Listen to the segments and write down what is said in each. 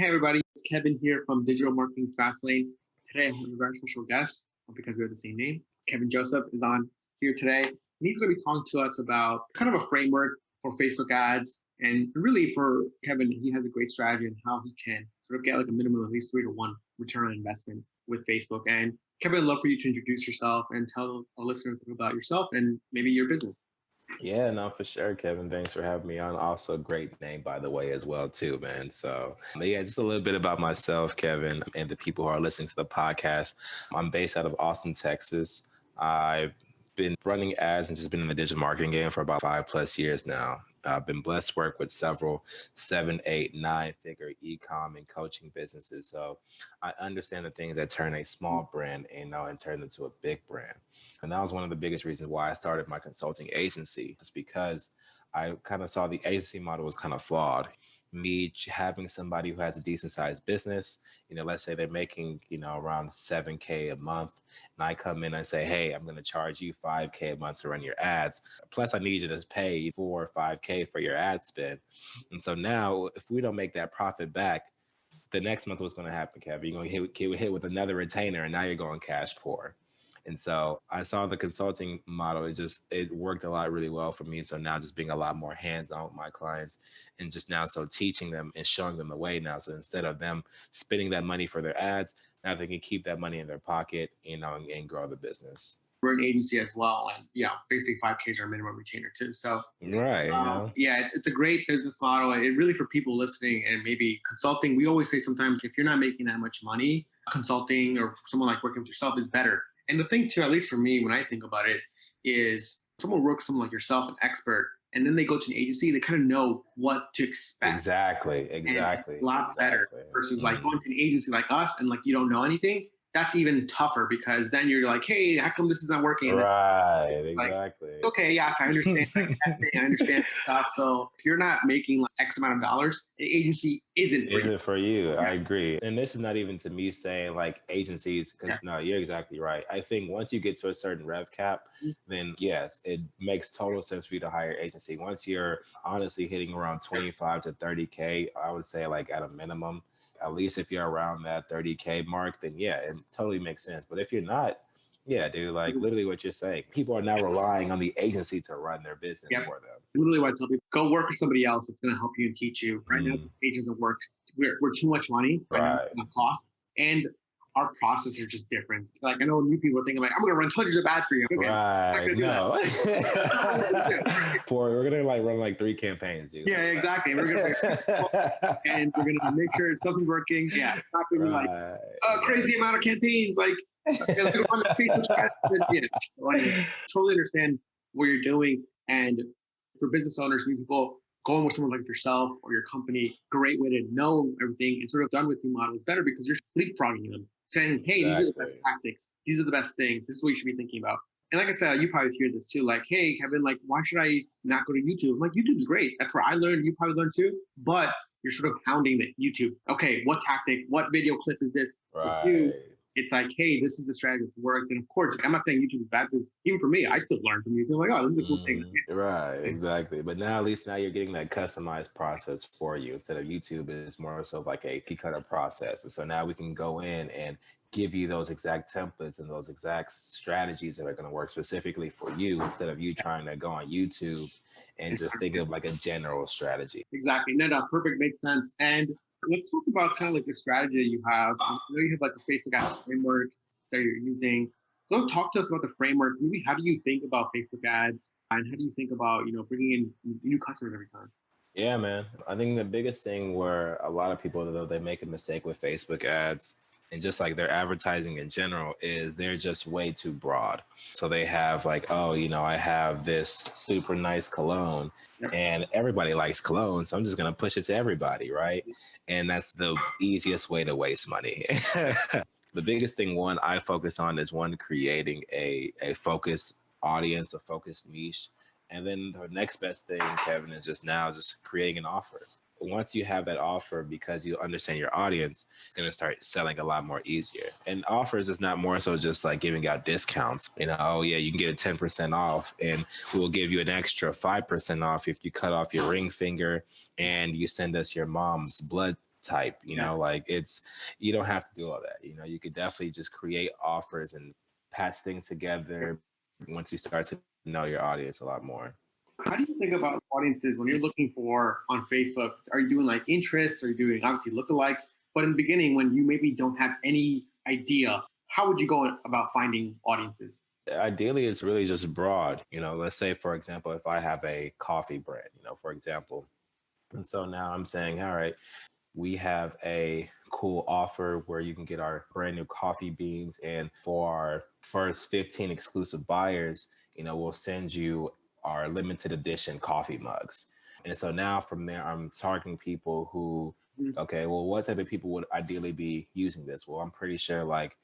Hey everybody, it's Kevin here from Digital Marketing Fastlane. Today I have a very special guest because we have the same name. Kevin Joseph is on here today. And he's going to be talking to us about kind of a framework for Facebook ads. And really for Kevin, he has a great strategy on how he can sort of get like a minimum of at least 3 to 1 return on investment with Facebook. And Kevin, I'd love for you to introduce yourself and tell our listeners about yourself and maybe your business. Yeah, no, for sure, Kevin. Thanks for having me on. Also, great name, by the way, as well, too, man. So, but yeah, just a little bit about myself, Kevin, and the people who are listening to the podcast. I'm based out of Austin, Texas. I've been running ads and just been in the digital marketing game for about 5+ years now. I've been blessed to work with several 7, 8, 9-figure e-com and coaching businesses. So I understand the things that turn a small brand and turn them to a big brand. And that was one of the biggest reasons why I started my consulting agency, just because I kind of saw the agency model was kind of flawed. Me having somebody who has a decent sized business, let's say they're making, around 7K a month. And I come in and say, hey, I'm going to charge you 5K a month to run your ads. Plus, I need you to pay 4 or 5K for your ad spend. And so now if we don't make that profit back, the next month, what's going to happen, Kevin? You're going to get hit with another retainer and now you're going cash poor. And so I saw the consulting model. It worked a lot really well for me. So now just being a lot more hands-on with my clients and just now so teaching them and showing them the way now. So instead of them spending that money for their ads, now they can keep that money in their pocket, and grow the business. We're an agency as well. And basically 5K is our minimum retainer too. So right. It's a great business model. It really for people listening and maybe consulting. We always say sometimes if you're not making that much money, consulting or someone like working with yourself is better. And the thing too, at least for me, when I think about it, is someone works with someone like yourself, an expert, and then they go to an agency, they kind of know what to expect. Exactly. A lot better versus like going to an agency like us and like you don't know anything. That's even tougher because then you're like, hey, how come this is not working? Right, exactly. Like, okay, yes, I understand testing, I understand stuff. So if you're not making like X amount of dollars, the agency isn't for you. Yeah. I agree. And this is not even to me saying like agencies, No, you're exactly right. I think once you get to a certain rev cap, then yes, it makes total sense for you to hire agency. Once you're honestly hitting around 25 to 30K, I would say like at a minimum, at least if you're around that 30K mark, then yeah, it totally makes sense. But if you're not, yeah, dude, like literally what you're saying, people are now relying on the agency to run their business for them. Literally what I tell people, go work with somebody else that's going to help you and teach you. Right now, agents don't work. We're too much money right now, cost. And our process are just different. Like I know new people are thinking like, I'm going to run hundreds of ads for you. Okay, right. No. We're going to like run like 3 campaigns, dude. Yeah, exactly. We're going to and we're going to make sure something's working. Yeah. It's not going to be like a crazy amount of campaigns. Like, totally understand what you're doing. And for business owners, people going with someone like yourself or your company, great way to know everything and sort of done with your model is better because you're leapfrogging them, saying, hey, these are the best tactics. These are the best things. This is what you should be thinking about. And like I said, you probably hear this too. Like, hey, Kevin, like, why should I not go to YouTube? I'm like, YouTube's great. That's where I learned. You probably learned too. But you're sort of hounding the YouTube. Okay, what tactic? What video clip is this? Right. It's like, hey, this is the strategy that's worked. And of course, I'm not saying YouTube is bad because even for me, I still learn from YouTube. I'm like, oh, this is a cool thing. Right, exactly. But now at least now you're getting that customized process for you instead of YouTube is more so like a cookie cutter process. And so now we can go in and give you those exact templates and those exact strategies that are going to work specifically for you instead of you trying to go on YouTube and just think of like a general strategy. Exactly. No, perfect. Makes sense. And let's talk about kind of like the strategy you have. I know you have like a Facebook ads framework that you're using. So talk to us about the framework. Maybe how do you think about Facebook ads and how do you think about, bringing in new customers every time? Yeah, man. I think the biggest thing where a lot of people, though, they make a mistake with Facebook ads and just like their advertising in general is they're just way too broad. So they have like, oh, I have this super nice cologne and everybody likes cologne. So I'm just going to push it to everybody. Right. And that's the easiest way to waste money. The biggest thing, one, I focus on is creating a focused audience, a focused niche. And then the next best thing, Kevin, is just creating an offer. Once you have that offer, because you understand your audience, it's going to start selling a lot more easier. And offers is not more so just like giving out discounts. Oh yeah, you can get a 10% off and we will give you an extra 5% off if you cut off your ring finger and you send us your mom's blood type, Yeah. like you don't have to do all that. You could definitely just create offers and patch things together once you start to know your audience a lot more. How do you think about audiences when you're looking for on Facebook? Are you doing like interests? Are you doing obviously lookalikes? But in the beginning, when you maybe don't have any idea, how would you go about finding audiences? Ideally, it's really just broad. Let's say, for example, if I have a coffee brand, for example, and so now I'm saying, all right, we have a cool offer where you can get our brand new coffee beans. And for our first 15 exclusive buyers, we'll send you our limited edition coffee mugs. And so now from there, I'm targeting people who, Mhm. okay, well, what type of people would ideally be using this? Well, I'm pretty sure like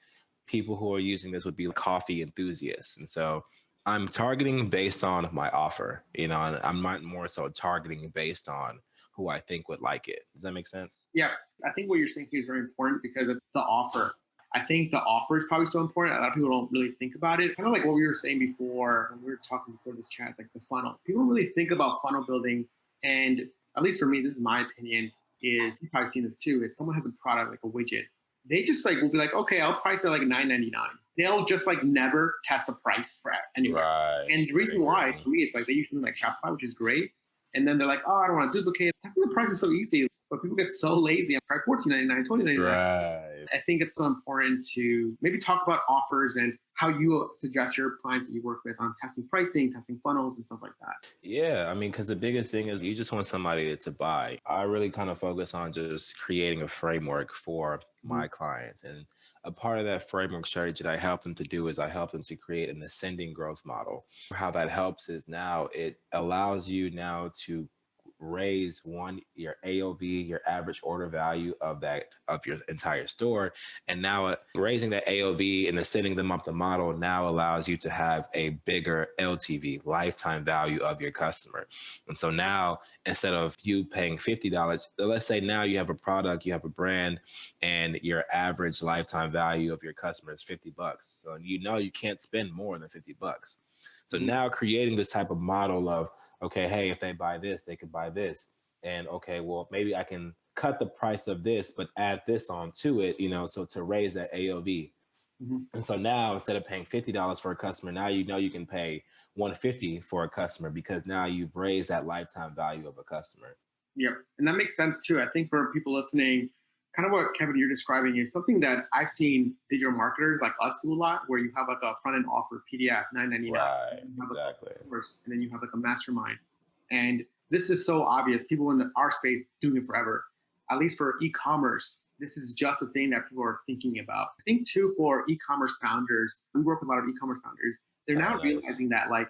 people who are using this would be coffee enthusiasts. And so I'm targeting based on my offer, and I'm not more so targeting based on who I think would like it. Does that make sense? Yeah, I think what you're saying is very important because of the offer. I think the offer is probably so important. A lot of people don't really think about it. Kind of like what we were saying before when we were talking before this chat, like the funnel. People don't really think about funnel building. And at least for me, this is my opinion, is you've probably seen this too, is someone has a product like a widget. They just like will be like, okay, I'll price it like $9.99. They'll just like never test a price for anywhere. Right. And the reason why, for me, it's like they use something like Shopify, which is great. And then they're like, oh, I don't want to duplicate. Testing the price is so easy, but people get so lazy. I try $14.99, $20.99. Right. I think it's so important to maybe talk about offers and how you suggest your clients that you work with on testing pricing, testing funnels, and stuff like that. Yeah, I mean, because the biggest thing is you just want somebody to buy. I really kind of focus on just creating a framework for Mhm. my clients. And a part of that framework strategy that I help them to do is I help them to create an ascending growth model. How that helps is now it allows you now to raise your AOV, your average order value of your entire store. And now raising that AOV and then sending them up the model now allows you to have a bigger LTV, lifetime value of your customer. And so now instead of you paying $50, let's say now you have a product, you have a brand, and your average lifetime value of your customer is $50. So you can't spend more than $50. So Mhm. now creating this type of model of, okay, hey, if they buy this, they could buy this. And okay, well, maybe I can cut the price of this, but add this on to it, so to raise that AOV. Mhm. And so now instead of paying $50 for a customer, now you can pay $150 for a customer because now you've raised that lifetime value of a customer. Yep. And that makes sense too. I think for people listening, kind of what Kevin you're describing is something that I've seen digital marketers like us do a lot, where you have like a front end offer PDF $9.99, Right, you have like exactly. a course, and then you have like a mastermind. And this is so obvious. People in our space doing it forever. At least for e-commerce, this is just a thing that people are thinking about. I think too for e-commerce founders, we work with a lot of e-commerce founders. They're Oh, now nice. realizing that like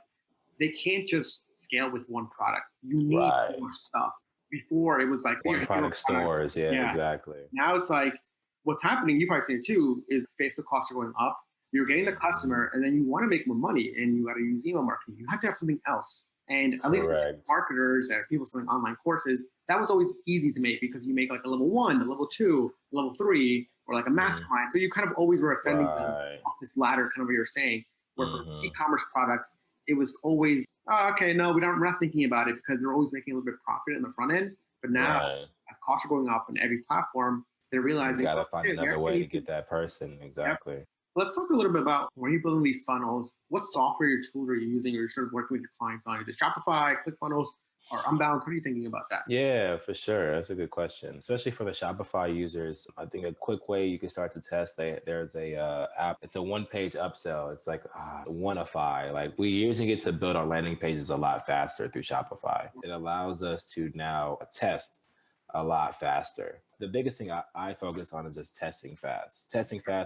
they can't just scale with one product. You need Right. more stuff. Before it was like One product stores. Yeah, yeah. exactly. Now it's like what's happening. You probably see it too. Is Facebook costs are going up. You're getting the customer, and then you want to make more money, and you got to use email marketing. You have to have something else. And at least Correct. marketers and people selling online courses, that was always easy to make because you make like a level 1, a level 2, a level 3, or like a mastermind. So you kind of always were ascending them Right. off this ladder, kind of what you're saying. Where for Mm-hmm. e-commerce products, it was always, oh, okay, no, we're not thinking about it because they're always making a little bit of profit in the front end. But now, Right. as costs are going up on every platform, they're You realizing, got to oh, find okay, we another actually way to need to. get that person. Yep. Exactly. Let's talk a little bit about when you're building these funnels, what software or tools are you using or you're sort of working with your clients on? Is it Shopify, ClickFunnels, or Unbound? What are you thinking about that? Yeah, for sure. That's a good question, especially for the Shopify users. I think a quick way you can start to test. There's a app. It's a one-page upsell. It's like Oneify. Like we usually get to build our landing pages a lot faster through Shopify. It allows us to now test a lot faster. The biggest thing I focus on is just testing fast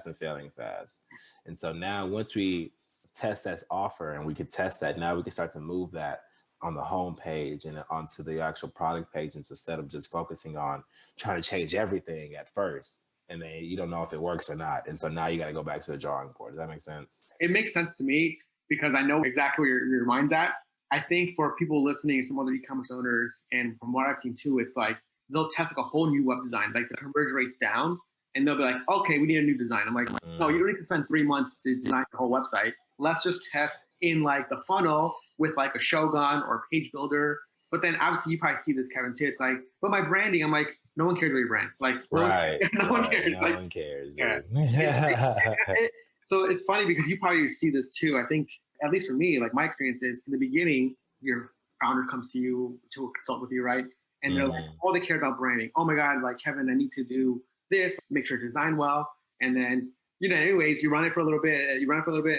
and failing fast. And so now once we test that offer and we can test that, now we can start to move that on the home page and onto the actual product page instead of just focusing on trying to change everything at first. And then you don't know if it works or not. And so now you got to go back to the drawing board. Does that make sense? It makes sense to me because I know exactly where your mind's at. I think for people listening, some other e-commerce owners, and from what I've seen too, it's like they'll test like a whole new web design, like the conversion rate's down, and they'll be like, okay, we need a new design. I'm like, no, you don't need to spend 3 months to design the whole website. Let's just test in like the funnel with like a Shogun or a page builder But then obviously you probably see this, Kevin, too. It's like, but my branding, I'm like, no one cares about your brand. Like, Right, no one right. cares. No Like, one cares, yeah. dude. It's like, so it's funny because you probably see this too. I think, at least for me, like my experience is in the beginning, your founder comes to you to consult with you, right? And they're like, Mhm. all they care about branding. Oh my God, like Kevin, I need to do this, make sure to design well. And then, anyways, you run it for a little bit, and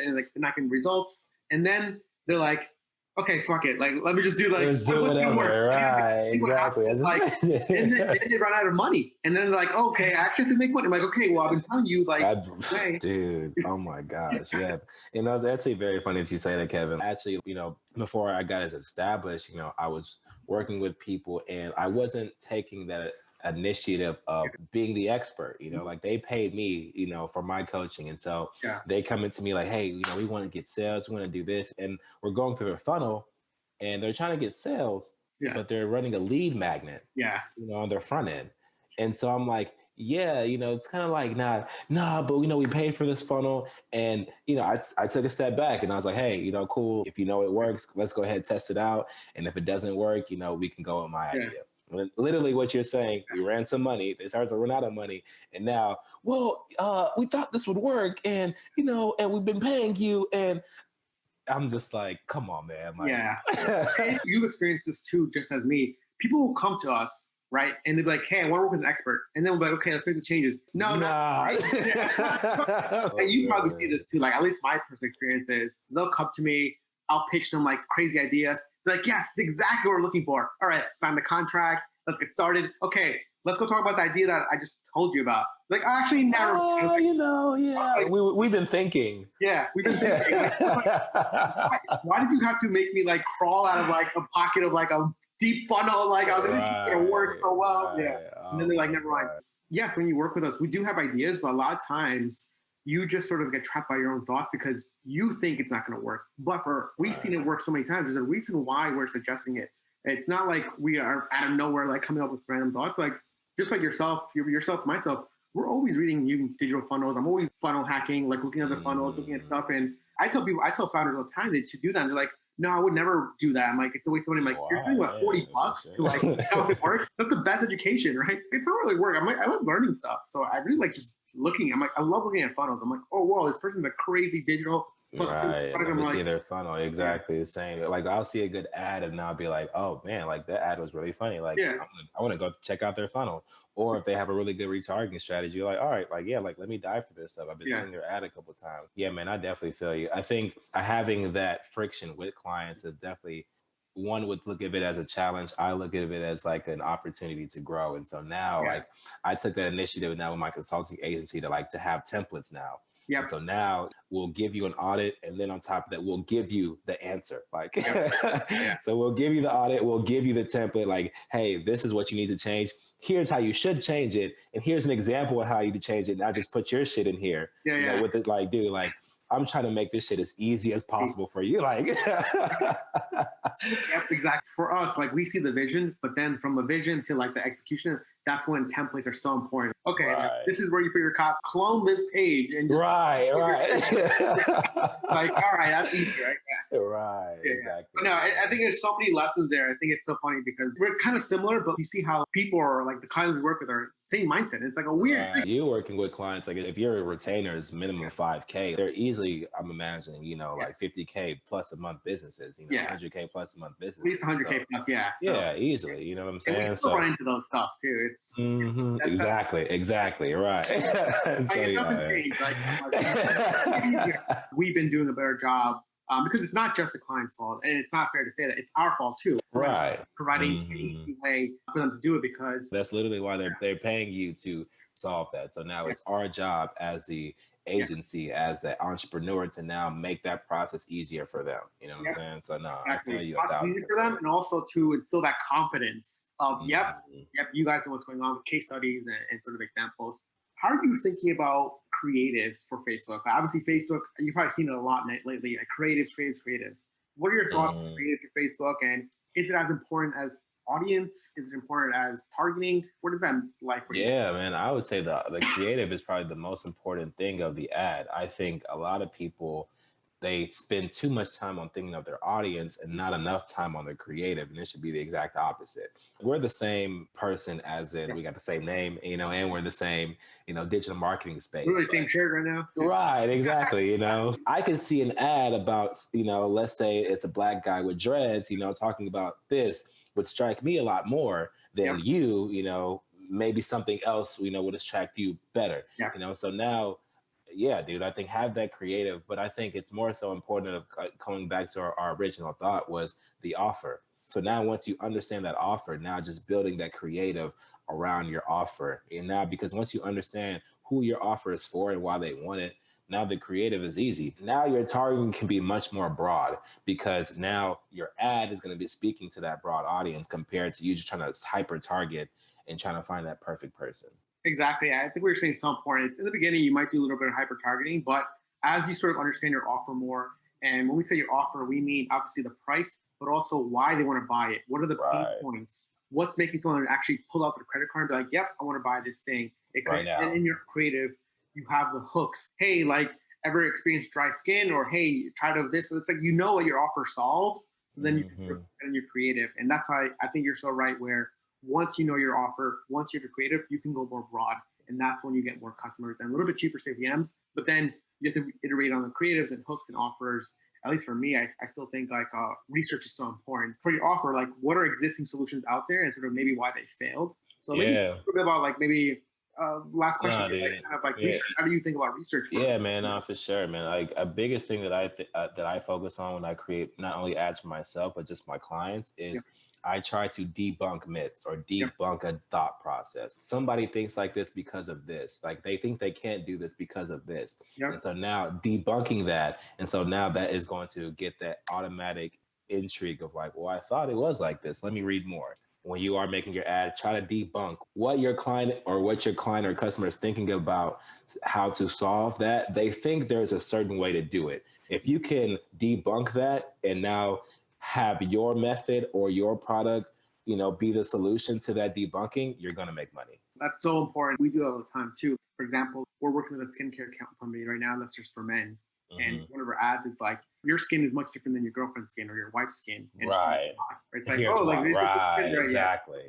it's like they're not getting results. And then they're like, okay, fuck it. Like, let me just do like, Let's do what's gonna work? whatever. Right, See what exactly. happens. Like, then they run out of money. And then they're like, okay, I actually have to make money. I'm like, okay, well, I've been telling you, like, way. Dude, oh my gosh, yeah. And that was actually very funny that you say that, Kevin. Actually, before I got as established, I was working with people and I wasn't taking that initiative of being the expert, like they paid me, for my coaching. And so Yeah. they come into me like, hey, we want to get sales, we want to do this. And we're going through their funnel and they're trying to get sales, Yeah. but they're running a lead magnet, Yeah. on their front end. And so I'm like, yeah, it's kind of like, nah, but we paid for this funnel. And, I took a step back and I was like, hey, cool. If it works, let's go ahead and test it out. And if it doesn't work, we can go with my idea. Literally what you're saying, we ran some money, they started to run out of money. And now, we thought this would work and, and we've been paying you. And I'm just like, come on, man. Like, yeah. You've experienced this too, just as me. People will come to us, right? And they'll be like, hey, I want to work with an expert. And then we'll be like, okay, let's make the changes. No, nah. And you probably see this too. Like, at least my personal experience is they'll come to me, I'll pitch them like crazy ideas. They're like, yes, exactly what we're looking for. All right, sign the contract. Let's get started. Okay, let's go talk about the idea that I just told you about. Like, I actually never. Oh, yeah. Like, We've been thinking. Yeah, we've been thinking. Why did you have to make me like crawl out of like a pocket of like a deep funnel? Like I was like, this is gonna work so well. Yeah. And then they're like, never mind. Yes, when you work with us, we do have ideas, but a lot of times you just sort of get trapped by your own thoughts because you think it's not going to work. But we've seen it work so many times. There's a reason why we're suggesting it. It's not like we are out of nowhere, like coming up with random thoughts. Like just like yourself, myself, we're always reading new digital funnels. I'm always funnel hacking, like looking at the funnels, looking at stuff. And I tell founders all the time that to do that. And they're like, no, I would never do that. I'm like, it's a waste of money. I'm like, you're spending what, $40 to like how it works? That's the best education, right? It's not really work. I'm like, I love learning stuff. So I really like just looking. I'm like, I love looking at funnels. I'm like, oh, whoa, this person's a crazy digital. Right. Let me see their funnel. Exactly the same. Like I'll see a good ad and I'll be like, oh man, like that ad was really funny. Like I want to go check out their funnel. Or if they have a really good retargeting strategy, you're like, all right, like, yeah, like let me dive for this stuff. I've been seeing their ad a couple of times. Yeah, man, I definitely feel you. I think having that friction with clients is definitely, one would look at it as a challenge. I look at it as like an opportunity to grow. And so now like I took that initiative now with my consulting agency to have templates now. Yep. So now we'll give you an audit, and then on top of that, we'll give you the answer. Like, so we'll give you the audit, we'll give you the template. Like, hey, this is what you need to change. Here's how you should change it, and here's an example of how you change it. Now just put your shit in here. With it, like, dude, like I'm trying to make this shit as easy as possible for you. Like, exactly. For us, like we see the vision, but then from the vision to like the execution, that's when templates are so important. Okay, this is where you put your clone this page and just right. Like, all right, that's easy, right? Right, exactly. But no, I think there's so many lessons there. I think it's so funny because we're kind of similar, but you see how people are like the clients we work with are same mindset. It's like a weird thing. You working with clients, like if you're a retainer is minimum 5K, they're easily, I'm imagining, like 50K plus a month businesses, 100K plus a month business. At least 100K plus, So, easily, you know what I'm saying? And we still run into those stuff too. It's exactly, right. So, it doesn't change. We've been doing a better job because it's not just the client's fault, and it's not fair to say that it's our fault too. Right, providing an easy way for them to do it because that's literally why they're paying you to solve that. So now it's our job as the agency, as the entrepreneur, to now make that process easier for them. You know what I'm saying? So no, exactly. I feel you. Easier for them, and also to instill that confidence of yep, you guys know what's going on with case studies and sort of examples. How are you thinking about creatives for Facebook? Obviously, Facebook, you've probably seen it a lot lately. Like creatives. What are your thoughts on creatives for Facebook? And is it as important as audience? Is it important as targeting? What is that like for you? Yeah, man, I would say the creative is probably the most important thing of the ad. I think a lot of people they spend too much time on thinking of their audience and not enough time on the creative. And it should be the exact opposite. We're the same person, as in Yeah. we got the same name, and we're the same, digital marketing space. Literally same shirt right now. Right, exactly. I can see an ad about, let's say it's a black guy with dreads, talking about this would strike me a lot more than Yep. maybe something else, would attract you better. Yeah. So now, yeah, dude, I think have that creative, but I think it's more so important of coming back to our original thought was the offer. So now once you understand that offer, now just building that creative around your offer. And now, because once you understand who your offer is for and why they want it, now the creative is easy. Now your targeting can be much more broad because now your ad is going to be speaking to that broad audience compared to you just trying to hyper target and trying to find that perfect person. Exactly. I think what you're saying is so important. It's in the beginning, you might do a little bit of hyper targeting, but as you sort of understand your offer more, and when we say your offer, we mean obviously the price, but also why they want to buy it. What are the pain points? What's making someone actually pull out their credit card and be like, yep, I want to buy this thing. It could, Right now. And in your creative, you have the hooks. Hey, like, ever experienced dry skin? Or hey, try to this. So it's like, what your offer solves. So then you can put it in your creative. And that's why I think you're so right, where once you know your offer, once you have your creative, you can go more broad. And that's when you get more customers and a little bit cheaper CPMs. But then you have to iterate on the creatives and hooks and offers. At least for me, I still think like research is so important. For your offer, like what are existing solutions out there and sort of maybe why they failed. So maybe a little bit about like maybe last question, research. How do you think about research? Yeah, man, for sure, man. Like a biggest thing that I focus on when I create not only ads for myself but just my clients is I try to debunk myths or debunk a thought process. Somebody thinks like this because of this. Like they think they can't do this because of this. And so now debunking that. And so now that is going to get that automatic intrigue of like, well, I thought it was like this. Let me read more. When you are making your ad, try to debunk what your client or customer is thinking about how to solve that. They think there's a certain way to do it. If you can debunk that and now have your method or your product, be the solution to that debunking, you're going to make money. That's so important. We do it all the time too. For example, we're working with a skincare company right now that's just for men. And one of our ads is like, your skin is much different than your girlfriend's skin or your wife's skin. And it's like, exactly.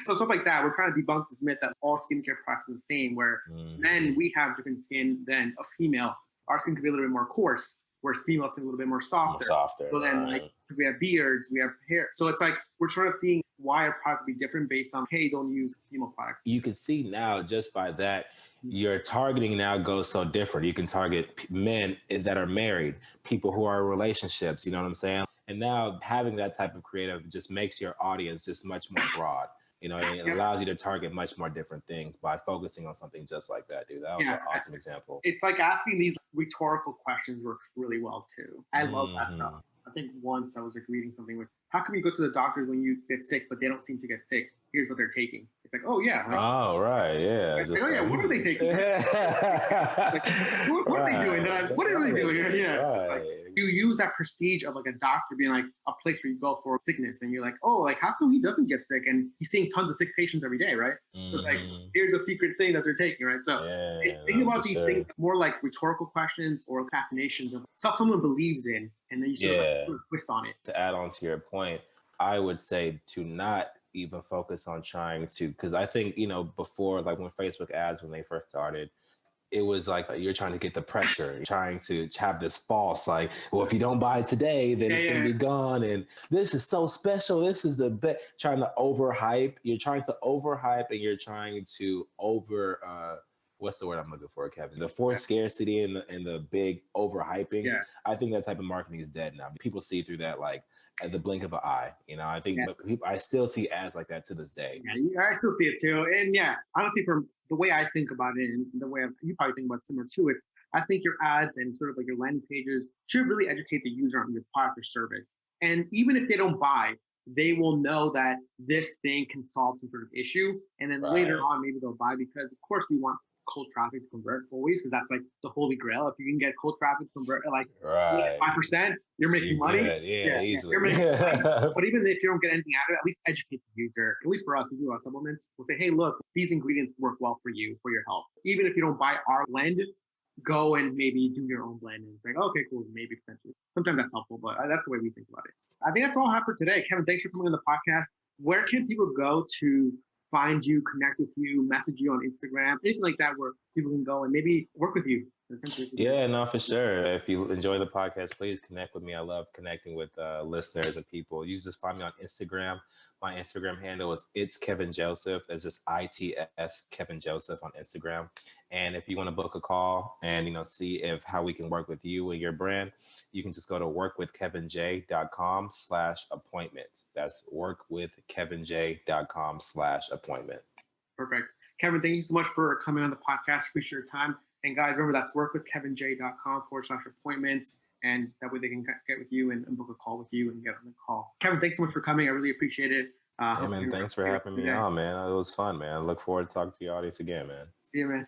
So stuff like that. We're trying to debunk this myth that all skincare products are the same, where men, we have different skin than a female. Our skin can be a little bit more coarse, whereas female skin a little bit more softer. So then like we have beards, we have hair. So it's like we're trying to see why a product would be different based on, hey, don't use female products. You can see now just by that, your targeting now goes so different. You can target men that are married, people who are in relationships, you know what I'm saying? And now having that type of creative just makes your audience just much more broad. And it allows you to target much more different things by focusing on something just like that, dude. That was an awesome example. It's like asking these rhetorical questions works really well too. I love that stuff. I think once I was like reading something with, how come you go to the doctors when you get sick, but they don't seem to get sick? Here's what they're taking. It's like, oh yeah. Like, oh right, yeah. Like, oh yeah, what are they taking? Like, what are they doing? What are they doing? Yeah. Like, you use that prestige of like a doctor being like a place where you go for sickness, and you're like, oh, like how come he doesn't get sick and he's seeing tons of sick patients every day, right? So like, here's a secret thing that they're taking, right? So think about these things more like rhetorical questions or fascinations of stuff someone believes in, and then you sort of twist on it. To add on to your point, I would say to not even focus on trying to, because I think, before, like when Facebook ads, when they first started, it was like you're trying to get the pressure, you're trying to have this false, like, well, if you don't buy it today, then it's going to be gone. And this is so special. This is the best. Trying to overhype. You're trying to overhype and you're trying to what's the word I'm looking for, Kevin? The forced scarcity and the big overhyping. Yeah. I think that type of marketing is dead now. People see through that like at the blink of an eye. I think I still see ads like that to this day. Yeah, I still see it too. And honestly, from the way I think about it and the way you probably think about it similar too, I think your ads and sort of like your landing pages should really educate the user on your product or service. And even if they don't buy, they will know that this thing can solve some sort of issue. And then later on, maybe they'll buy, because of course we want cold traffic to convert always, because that's like the holy grail. If you can get cold traffic to convert at like 5%, you're making money. Easily. But even if you don't get anything out of it, at least educate the user. At least for us, we do our supplements. We'll say, hey, look, these ingredients work well for you, for your health. Even if you don't buy our blend, go and maybe do your own blend. And it's like, okay, cool, maybe potentially. Sometimes that's helpful, but that's the way we think about it. I think that's all I have for today. Kevin, thanks for coming on the podcast. Where can people go to find you, connect with you, message you on Instagram, anything like that, where people can go and maybe work with you? Yeah, no, for sure. If you enjoy the podcast, please connect with me. I love connecting with listeners and people. You just find me on Instagram. My Instagram handle is It's Kevin Joseph. That's just ITS Kevin Joseph on Instagram. And if you want to book a call and see if how we can work with you and your brand, you can just go to workwithkevinj.com/appointment. That's workwithkevinj.com/appointment. Perfect. Kevin, thank you so much for coming on the podcast. Appreciate your time. And guys, remember that's workwithkevinj.com/appointments. And that way they can get with you and book a call with you and get on the call. Kevin, thanks so much for coming. I really appreciate it. Yeah, man. Thanks for having me on, man. It was fun, man. I look forward to talking to your audience again, man. See you, man.